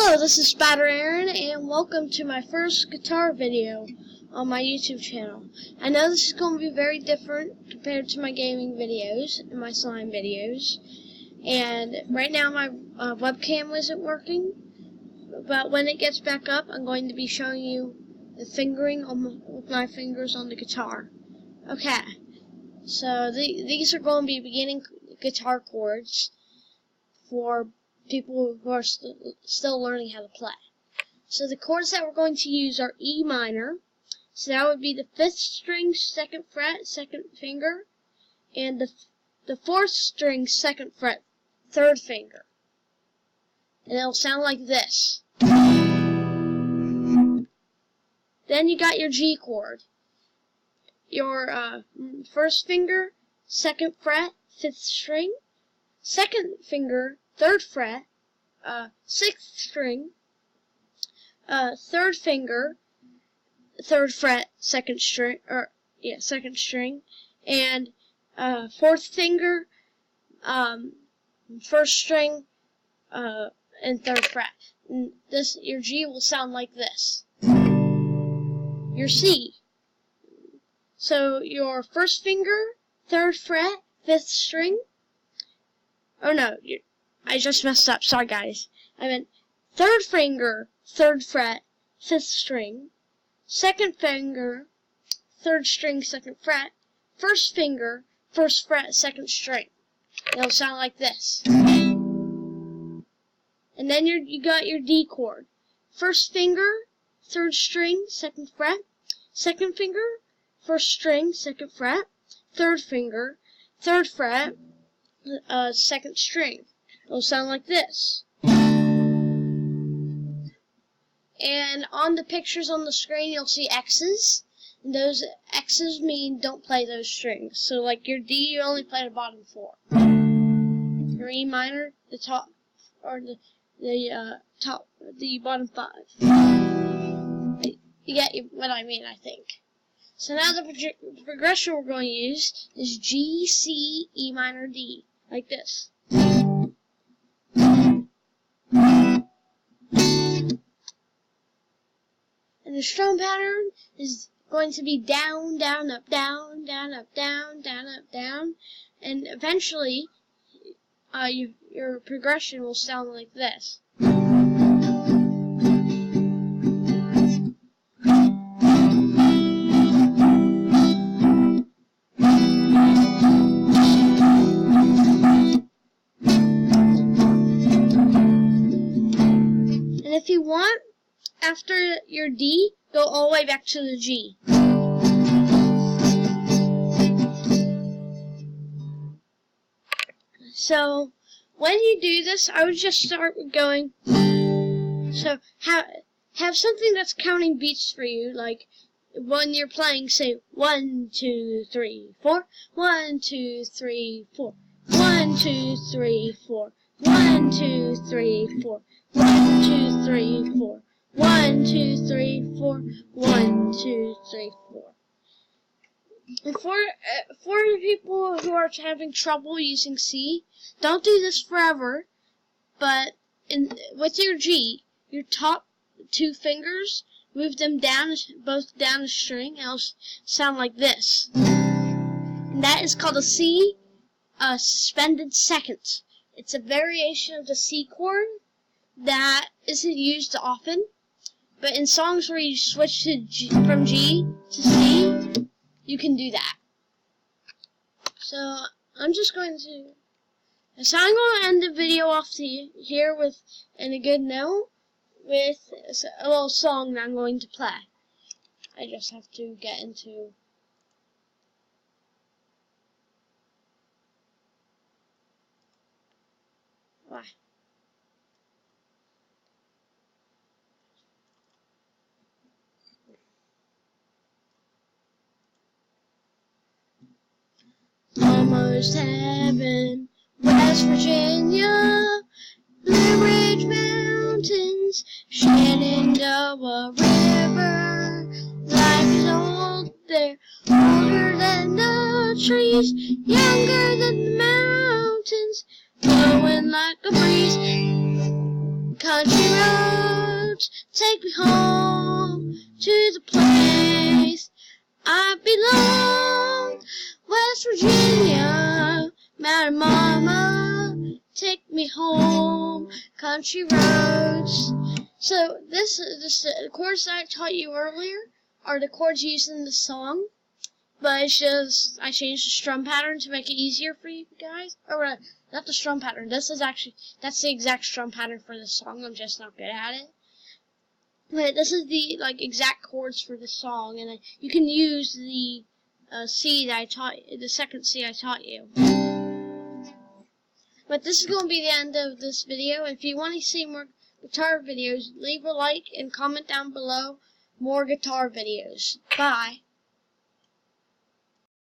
Hello, this is Spatter Aaron, and welcome to my first guitar video on my YouTube channel. I know this is going to be very different compared to my gaming videos and my slime videos. And right now my webcam isn't working, but when it gets back up, I'm going to be showing you the fingering with my fingers on the guitar. Okay, so these are going to be beginning guitar chords for people who are still learning how to play. So the chords that we're going to use are E minor. So that would be the 5th string, 2nd fret, 2nd finger, and the 4th string, 2nd fret, 3rd finger. And it'll sound like this. Then you got your G chord. Your 1st finger, 2nd fret, 5th string, 2nd finger, 3rd fret, 6th string, 3rd finger, 3rd fret, 2nd string, 2nd string, and 4th finger, 1st string, and 3rd fret. And your G will sound like this. Your C. So your 1st finger, 3rd fret, 5th string. Oh no, I just messed up. Sorry guys. I meant 3rd finger, 3rd fret, 5th string. 2nd finger, 3rd string, 2nd fret. 1st finger, 1st fret, 2nd string. It'll sound like this. And then you got your D chord. 1st finger, 3rd string, 2nd fret. 2nd finger, 1st string, 2nd fret. 3rd finger, 3rd fret, 2nd string. It'll sound like this. And on the pictures on the screen, you'll see X's. And those X's mean don't play those strings. So like your D, you only play the bottom 4. Your E minor, the top, or the bottom 5. You get what I mean, I think. So now the progression we're going to use is G, C, E minor, D. Like this. And the strum pattern is going to be down, down, up, down, down, up, down, down, up, down. And eventually, your progression will sound like this. And if you want, after your D, go all the way back to the G. So, when you do this, I would just start with going. So, have something that's counting beats for you, like when you're playing, say 1, 2, 3, 4, 1, 2, 3, 4, 1, 2, 3, 4, 1, 2, 3, 4, 1, 2, 3, 4. 1, 2, 3, 4. 1, 2, 3, 4. And for the people who are having trouble using C, don't do this forever. But with your G, your top 2 fingers, move them down, both down a string, and it'll sound like this. And that is called a C suspended second. It's a variation of the C chord that isn't used often. But in songs where you switch to from G to C, you can do that. So I'm going to end the video off here with in a good note with a little song that I'm going to play. I just have to get into. Why? Almost heaven, West Virginia, Blue Ridge Mountains, Shenandoah River. Life is old there, older than the trees, younger than the mountains, blowing like a breeze. Country road. roads take me home to the place I belong. West Virginia, Mountain Mama, take me home, country roads. So the chords that I taught you earlier are the chords used in the song, but it's just I changed the strum pattern to make it easier for you guys. Or not the strum pattern. That's the exact strum pattern for the song. I'm just not good at it. But this is the exact chords for the song, and you can use the C that I taught, the second C I taught you. But this is going to be the end of this video. If you want to see more guitar videos, leave a like and comment down below more guitar videos. Bye.